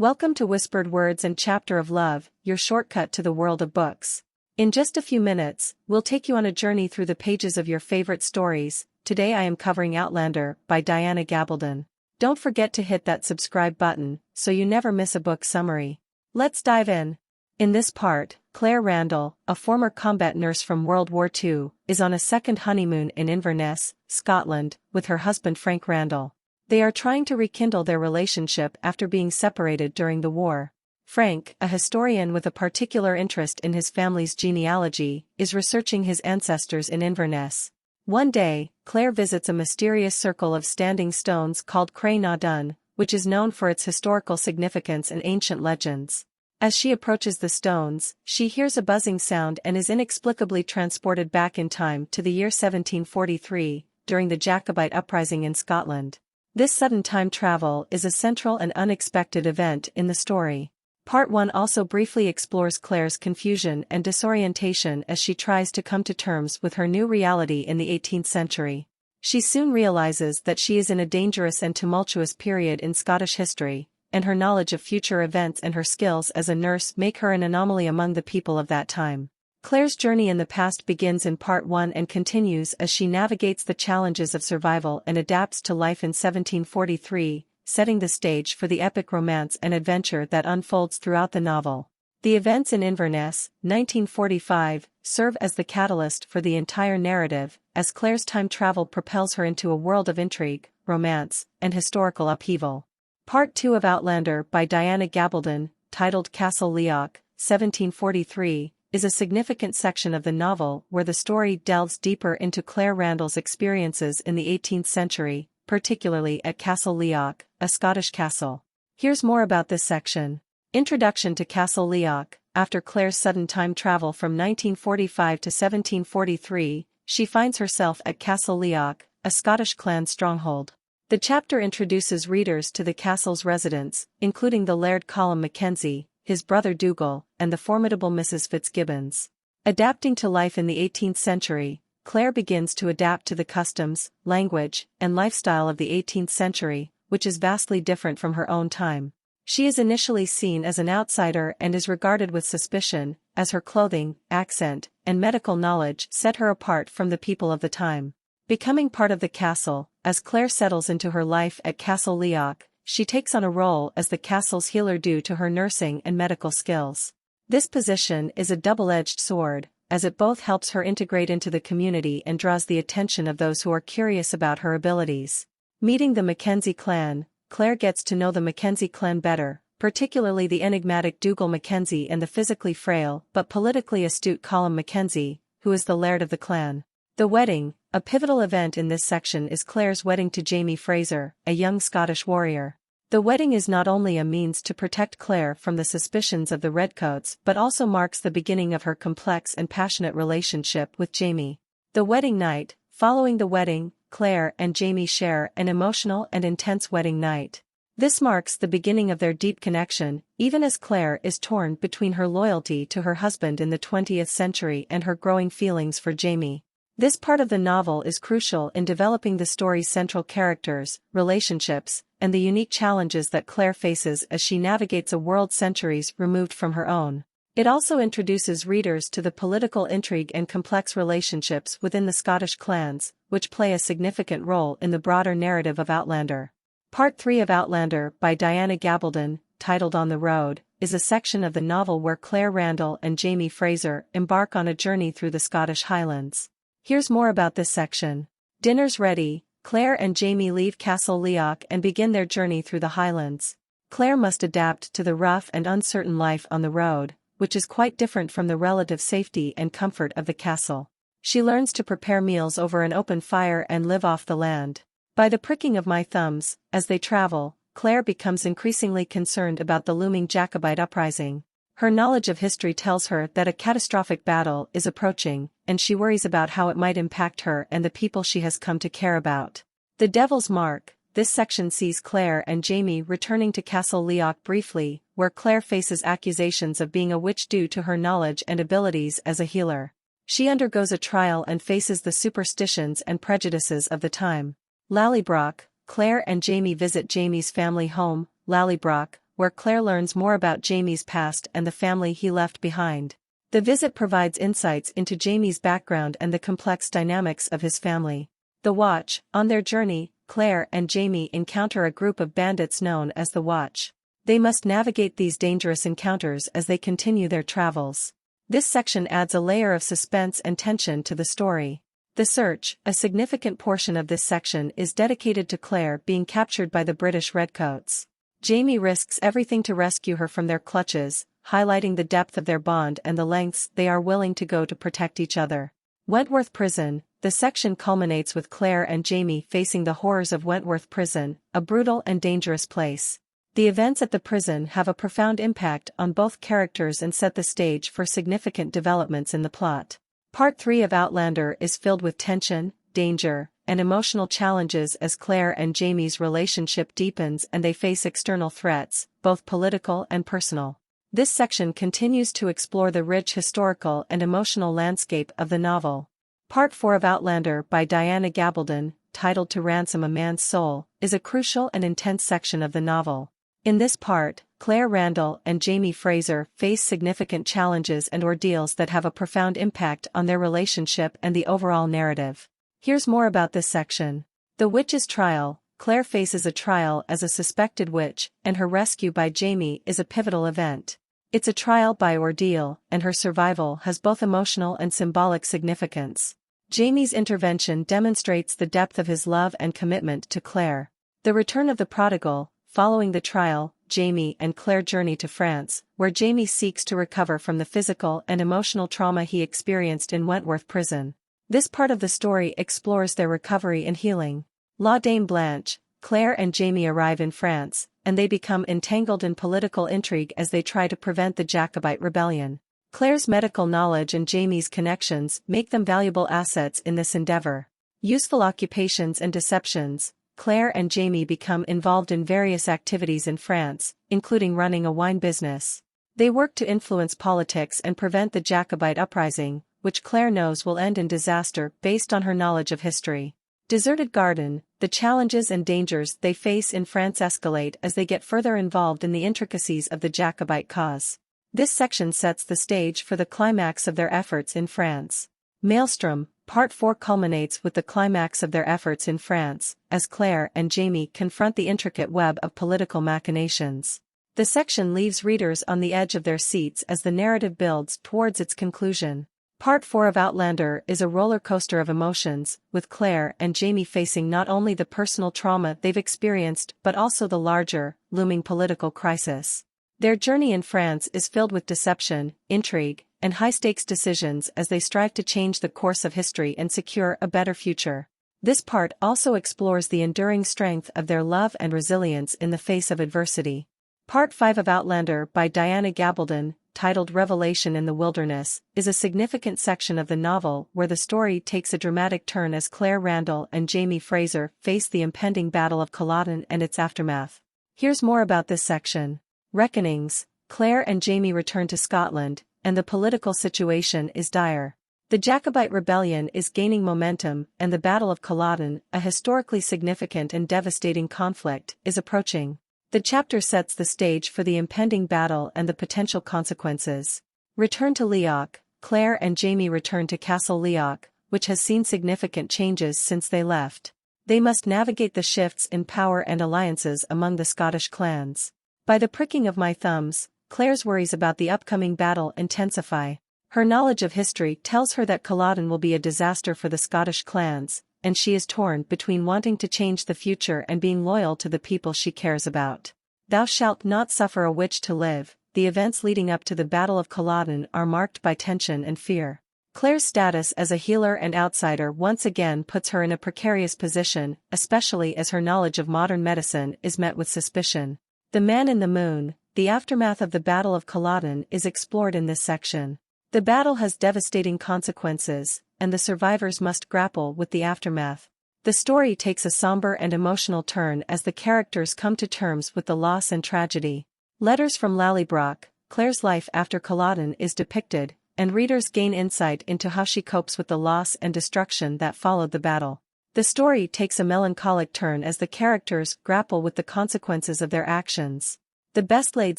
Welcome to Whispered Words and Chapter of Love, your shortcut to the world of books. In just a few minutes, we'll take you on a journey through the pages of your favorite stories. Today I am covering Outlander by Diana Gabaldon. Don't forget to hit that subscribe button, so you never miss a book summary. Let's dive in. In this part, Claire Randall, a former combat nurse from World War II, is on a second honeymoon in Inverness, Scotland, with her husband Frank Randall. They are trying to rekindle their relationship after being separated during the war. Frank, a historian with a particular interest in his family's genealogy, is researching his ancestors in Inverness. One day, Claire visits a mysterious circle of standing stones called Cray na Dun, which is known for its historical significance and ancient legends. As she approaches the stones, she hears a buzzing sound and is inexplicably transported back in time to the year 1743, during the Jacobite uprising in Scotland. This sudden time travel is a central and unexpected event in the story. Part 1 also briefly explores Claire's confusion and disorientation as she tries to come to terms with her new reality in the 18th century. She soon realizes that she is in a dangerous and tumultuous period in Scottish history, and her knowledge of future events and her skills as a nurse make her an anomaly among the people of that time. Claire's journey in the past begins in Part 1 and continues as she navigates the challenges of survival and adapts to life in 1743, setting the stage for the epic romance and adventure that unfolds throughout the novel. The events in Inverness, 1945, serve as the catalyst for the entire narrative, as Claire's time travel propels her into a world of intrigue, romance, and historical upheaval. Part 2 of Outlander by Diana Gabaldon, titled Castle Leoch, 1743, is a significant section of the novel where the story delves deeper into Claire Randall's experiences in the 18th century, particularly at Castle Leoch, a Scottish castle. Here's more about this section. Introduction to Castle Leoch. After Claire's sudden time travel from 1945 to 1743, she finds herself at Castle Leoch, a Scottish clan stronghold. The chapter introduces readers to the castle's residents, including the Laird Colum Mackenzie, his brother Dougal, and the formidable Mrs. Fitzgibbons. Adapting to life in the 18th century, Claire begins to adapt to the customs, language, and lifestyle of the 18th century, which is vastly different from her own time. She is initially seen as an outsider and is regarded with suspicion, as her clothing, accent, and medical knowledge set her apart from the people of the time. Becoming part of the castle, as Claire settles into her life at Castle Leoch, she takes on a role as the castle's healer due to her nursing and medical skills. This position is a double-edged sword, as it both helps her integrate into the community and draws the attention of those who are curious about her abilities. Meeting the Mackenzie clan, Claire gets to know the Mackenzie clan better, particularly the enigmatic Dougal Mackenzie and the physically frail but politically astute Colum Mackenzie, who is the laird of the clan. The wedding. A pivotal event in this section is Claire's wedding to Jamie Fraser, a young Scottish warrior. The wedding is not only a means to protect Claire from the suspicions of the Redcoats but also marks the beginning of her complex and passionate relationship with Jamie. The wedding night. Following the wedding, Claire and Jamie share an emotional and intense wedding night. This marks the beginning of their deep connection, even as Claire is torn between her loyalty to her husband in the 20th century and her growing feelings for Jamie. This part of the novel is crucial in developing the story's central characters, relationships, and the unique challenges that Claire faces as she navigates a world centuries removed from her own. It also introduces readers to the political intrigue and complex relationships within the Scottish clans, which play a significant role in the broader narrative of Outlander. Part 3 of Outlander by Diana Gabaldon, titled On the Road, is a section of the novel where Claire Randall and Jamie Fraser embark on a journey through the Scottish Highlands. Here's more about this section. Dinner's ready. Claire and Jamie leave Castle Leoch and begin their journey through the Highlands. Claire must adapt to the rough and uncertain life on the road, which is quite different from the relative safety and comfort of the castle. She learns to prepare meals over an open fire and live off the land. By the pricking of my thumbs, as they travel, Claire becomes increasingly concerned about the looming Jacobite uprising. Her knowledge of history tells her that a catastrophic battle is approaching, and she worries about how it might impact her and the people she has come to care about. The Devil's Mark. This section sees Claire and Jamie returning to Castle Leoch briefly, where Claire faces accusations of being a witch due to her knowledge and abilities as a healer. She undergoes a trial and faces the superstitions and prejudices of the time. Lallybroch. Claire and Jamie visit Jamie's family home, Lallybroch, where Claire learns more about Jamie's past and the family he left behind. The visit provides insights into Jamie's background and the complex dynamics of his family. The Watch. On their journey, Claire and Jamie encounter a group of bandits known as the Watch. They must navigate these dangerous encounters as they continue their travels. This section adds a layer of suspense and tension to the story. The Search. A significant portion of this section is dedicated to Claire being captured by the British Redcoats. Jamie risks everything to rescue her from their clutches, highlighting the depth of their bond and the lengths they are willing to go to protect each other. Wentworth Prison. The section culminates with Claire and Jamie facing the horrors of Wentworth Prison, a brutal and dangerous place. The events at the prison have a profound impact on both characters and set the stage for significant developments in the plot. Part 3 of Outlander is filled with tension, danger, and emotional challenges as Claire and Jamie's relationship deepens and they face external threats, both political and personal. This section continues to explore the rich historical and emotional landscape of the novel. Part 4 of Outlander by Diana Gabaldon, titled To Ransom a Man's Soul, is a crucial and intense section of the novel. In this part, Claire Randall and Jamie Fraser face significant challenges and ordeals that have a profound impact on their relationship and the overall narrative. Here's more about this section. The Witch's Trial. Claire faces a trial as a suspected witch, and her rescue by Jamie is a pivotal event. It's a trial by ordeal, and her survival has both emotional and symbolic significance. Jamie's intervention demonstrates the depth of his love and commitment to Claire. The Return of the Prodigal. Following the trial, Jamie and Claire journey to France, where Jamie seeks to recover from the physical and emotional trauma he experienced in Wentworth Prison. This part of the story explores their recovery and healing. La Dame Blanche. Claire and Jamie arrive in France, and they become entangled in political intrigue as they try to prevent the Jacobite rebellion. Claire's medical knowledge and Jamie's connections make them valuable assets in this endeavor. Useful occupations and deceptions. Claire and Jamie become involved in various activities in France, including running a wine business. They work to influence politics and prevent the Jacobite uprising, which Claire knows will end in disaster based on her knowledge of history. Deserted Garden. The challenges and dangers they face in France escalate as they get further involved in the intricacies of the Jacobite cause. This section sets the stage for the climax of their efforts in France. Maelstrom. Part 4 culminates with the climax of their efforts in France, as Claire and Jamie confront the intricate web of political machinations. The section leaves readers on the edge of their seats as the narrative builds towards its conclusion. Part 4 of Outlander is a roller coaster of emotions, with Claire and Jamie facing not only the personal trauma they've experienced but also the larger, looming political crisis. Their journey in France is filled with deception, intrigue, and high-stakes decisions as they strive to change the course of history and secure a better future. This part also explores the enduring strength of their love and resilience in the face of adversity. Part 5 of Outlander by Diana Gabaldon, titled Revelation in the Wilderness, is a significant section of the novel where the story takes a dramatic turn as Claire Randall and Jamie Fraser face the impending Battle of Culloden and its aftermath. Here's more about this section. Reckonings. Claire and Jamie return to Scotland, and the political situation is dire. The Jacobite rebellion is gaining momentum, and the Battle of Culloden, a historically significant and devastating conflict, is approaching. The chapter sets the stage for the impending battle and the potential consequences. Return to Leoch. Claire and Jamie return to Castle Leoch, which has seen significant changes since they left. They must navigate the shifts in power and alliances among the Scottish clans. By the pricking of my thumbs, Claire's worries about the upcoming battle intensify. Her knowledge of history tells her that Culloden will be a disaster for the Scottish clans, and she is torn between wanting to change the future and being loyal to the people she cares about. Thou shalt not suffer a witch to live. The events leading up to the Battle of Culloden are marked by tension and fear. Claire's status as a healer and outsider once again puts her in a precarious position, especially as her knowledge of modern medicine is met with suspicion. The Man in the Moon. The aftermath of the Battle of Culloden is explored in this section. The battle has devastating consequences, and the survivors must grapple with the aftermath. The story takes a somber and emotional turn as the characters come to terms with the loss and tragedy. Letters from Lallybroch. Claire's life after Culloden is depicted, and readers gain insight into how she copes with the loss and destruction that followed the battle. The story takes a melancholic turn as the characters grapple with the consequences of their actions. The best-laid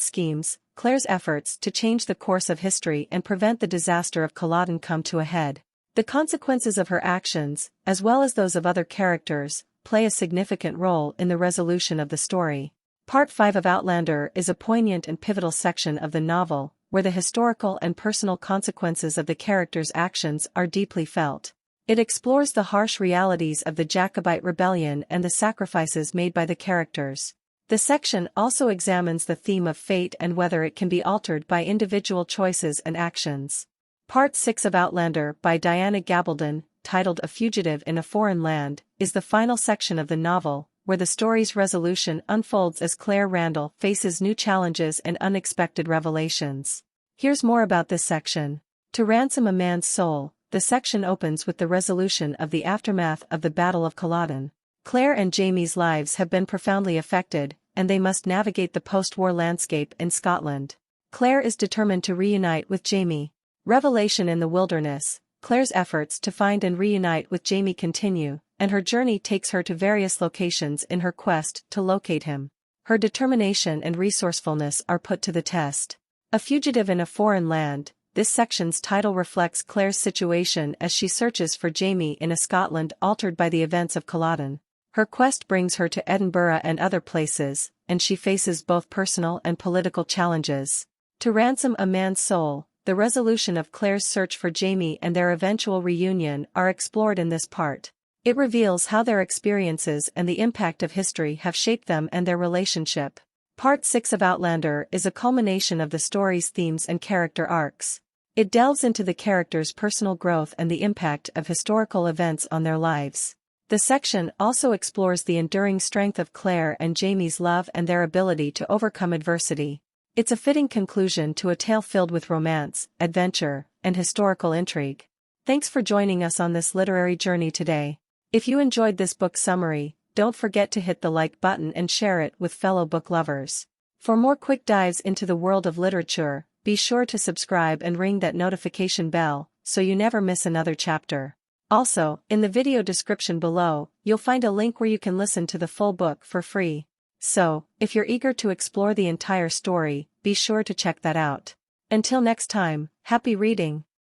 schemes, Claire's efforts to change the course of history and prevent the disaster of Culloden come to a head. The consequences of her actions, as well as those of other characters, play a significant role in the resolution of the story. Part 5 of Outlander is a poignant and pivotal section of the novel, where the historical and personal consequences of the characters' actions are deeply felt. It explores the harsh realities of the Jacobite rebellion and the sacrifices made by the characters. The section also examines the theme of fate and whether it can be altered by individual choices and actions. Part 6 of Outlander by Diana Gabaldon, titled A Fugitive in a Foreign Land, is the final section of the novel, where the story's resolution unfolds as Claire Randall faces new challenges and unexpected revelations. Here's more about this section. To ransom a man's soul, the section opens with the resolution of the aftermath of the Battle of Culloden. Claire and Jamie's lives have been profoundly affected, and they must navigate the post-war landscape in Scotland. Claire is determined to reunite with Jamie. Revelation in the wilderness. Claire's efforts to find and reunite with Jamie continue, and her journey takes her to various locations in her quest to locate him. Her determination and resourcefulness are put to the test. A Fugitive in a Foreign Land. This section's title reflects Claire's situation as she searches for Jamie in a Scotland altered by the events of Culloden. Her quest brings her to Edinburgh and other places, and she faces both personal and political challenges. To ransom a man's soul. The resolution of Claire's search for Jamie and their eventual reunion are explored in this part. It reveals how their experiences and the impact of history have shaped them and their relationship. Part 6 of Outlander is a culmination of the story's themes and character arcs. It delves into the characters' personal growth and the impact of historical events on their lives. The section also explores the enduring strength of Claire and Jamie's love and their ability to overcome adversity. It's a fitting conclusion to a tale filled with romance, adventure, and historical intrigue. Thanks for joining us on this literary journey today. If you enjoyed this book summary, don't forget to hit the like button and share it with fellow book lovers. For more quick dives into the world of literature, be sure to subscribe and ring that notification bell, so you never miss another chapter. Also, in the video description below, you'll find a link where you can listen to the full book for free. So, if you're eager to explore the entire story, be sure to check that out. Until next time, happy reading!